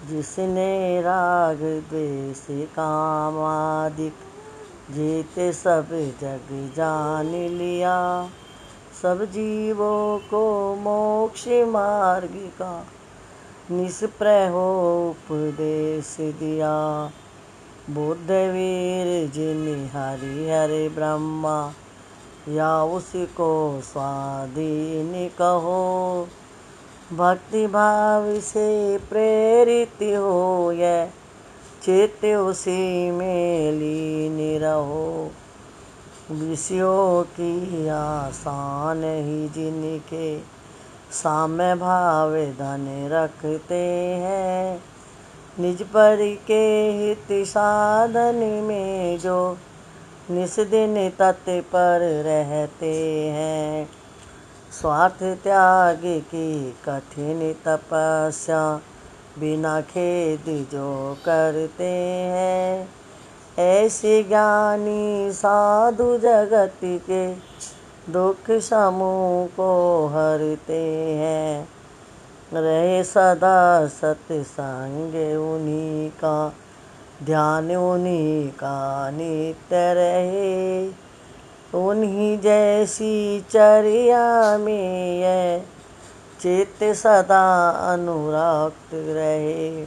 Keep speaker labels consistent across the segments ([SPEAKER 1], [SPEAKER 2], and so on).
[SPEAKER 1] जिसने राग द्वेष कामादिक जीते सब जग जान लिया। सब जीवों को मोक्ष मार्ग का निष्प्रह उपदेश दिया। बुद्ध वीर जिन हरि हरि ब्रह्मा या उसको स्वाधीन कहो। भक्ति भाव से प्रेरित हो यह चित्त उसी में लीन रहो। विषयों की आशा नहीं जिनके साम्य भाव धन रखते हैं। निज पर के हित साधन में जो निस दिन तत्पर रहते हैं। स्वार्थ त्याग की कठिन तपस्या बिना खेद जो करते हैं। ऐसे ज्ञानी साधु जगत के दुख समूह को हरते हैं। रहे सदा सत्संग उन्हीं का, ध्यान उन्हीं का नित्य रहे। उन्हीं जैसी चर्या में यह चित्त सदा अनुरक्त रहे।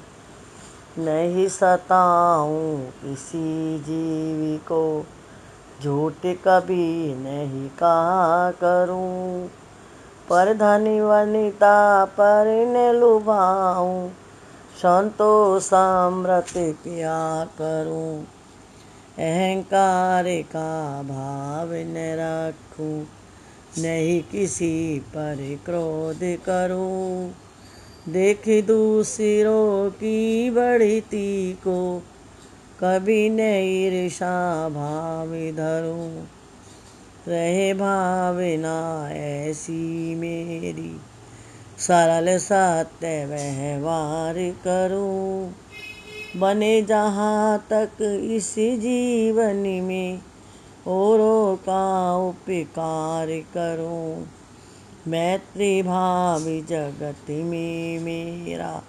[SPEAKER 1] नहीं सताऊं किसी जीवी को, झूठ कभी नहीं कहा करूं। पर धनी वनिता पर न लुभाऊं, संतोष अमृत पिया करूं। अहंकार का भाव न रखूं, नहीं किसी पर क्रोध करूं। देख दूसरों की बढ़ती को, कभी न ईर्षा भाव धरूं। रहे भावना ऐसी मेरी, सरल सत्य व्यवहार करूं। बने जहाँ तक इस जीवन में, औरों का उपकार करूं। मैत्री भाव जगत में मेरा,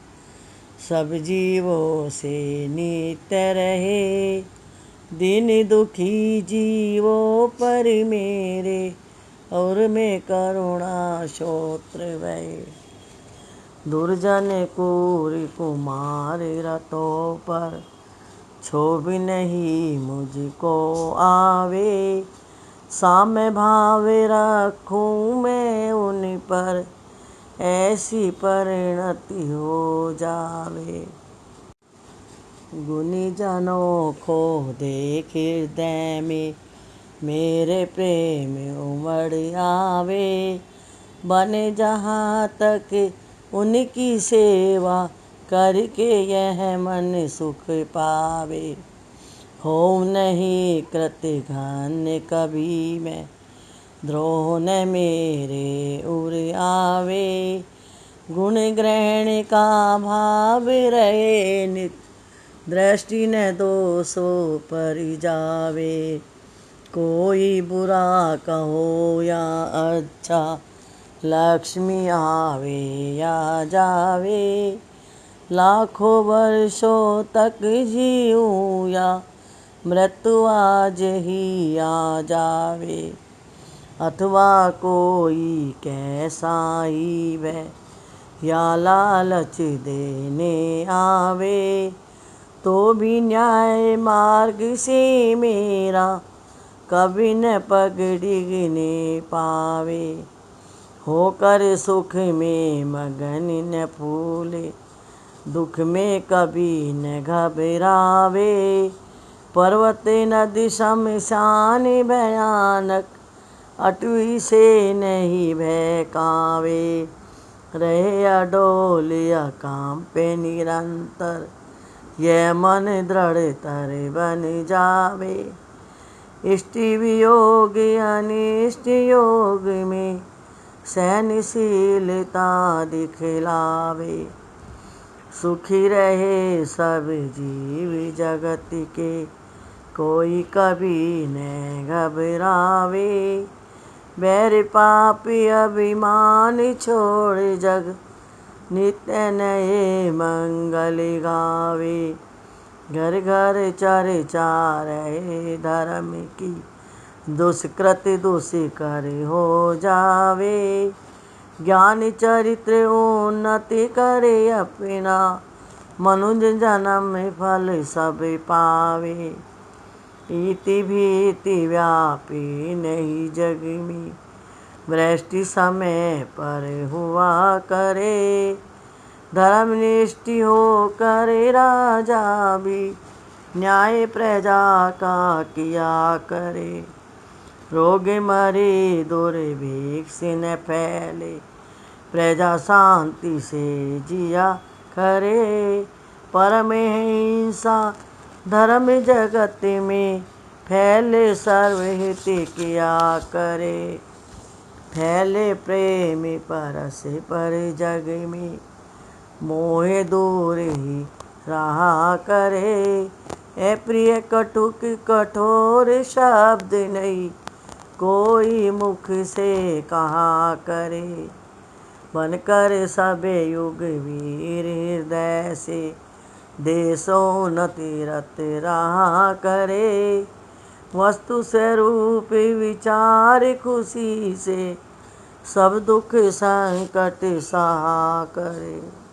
[SPEAKER 1] सब जीवों से नित्य रहे। दिन दुखी जीवों पर मेरे, और मैं करुणा श्रोत्र भय। दुर्जन क्रूर कुमार रतों पर, क्षोभ नहीं मुझको आवे। साम्य भाव रखूं मैं उन पर, ऐसी परिणति हो जावे। गुणी जनों को देख हृदय में, मेरे प्रेम उमड़ आवे। बने जहाँ तक उनकी सेवा, करके यह मन सुख पावे। हो नहीं कृतघ्न कभी मैं, द्रोह न मेरे उर आवे। गुण ग्रहण का भाव रहे नित, दृष्टि न दोषों पर जावे। कोई बुरा कहो या अच्छा, लक्ष्मी आवे या जावे। लाखों वर्षों तक जीऊं या, मृत्यु आज ही आ जावे। अथवा कोई कैसा ही वह, या लालच देने आवे। तो भी न्याय मार्ग से मेरा, कभी न पग डिगने पावे। होकर सुख में मगन न फूले, दुख में कभी न घबरावे। पर्वत नदी शमशान भयानक, अटवी से नहीं बहकावे। रहे अडोल अकांपे निरंतर, यह मन दृढ़ तर बन जावे। इष्ट वियोग अनिष्ट योग में, सहनशीलता दिखलावे। सुखी रहे सब जीव जगत के, कोई कभी न घबरावे। बैर पापी अभिमान छोड़ जग, नित्य नए मंगल गावे। घर घर चर्चा रहे धर्म की, दुष्कृत दुष्कर हो जावे। ज्ञान चरित्र उन्नति करे अपना, मनुज जन्म फल सब पावे। इति भीति व्यापी नहीं जग में, वृष्टि समय पर हुआ करे। धर्मनिष्ठ हो करे राजा भी, न्याय प्रजा का किया करे। रोग मरे दुर्भिक्ष न फैले, प्रजा शांति से जिया करे। परम हिंसा धर्म जगत में, फैले सर्वहित किया करे। फैले प्रेम परस पर जग में, मोह दूर ही रहा करे। ए प्रिय कटुक कठोर शब्द नहीं, कोई मुख से कहा करे। बनकर सब युग वीर हृदय से, देशोन्नति रत रहा करे। वस्तु स्वरूप विचार खुशी से, सब दुख संकट सहा करे।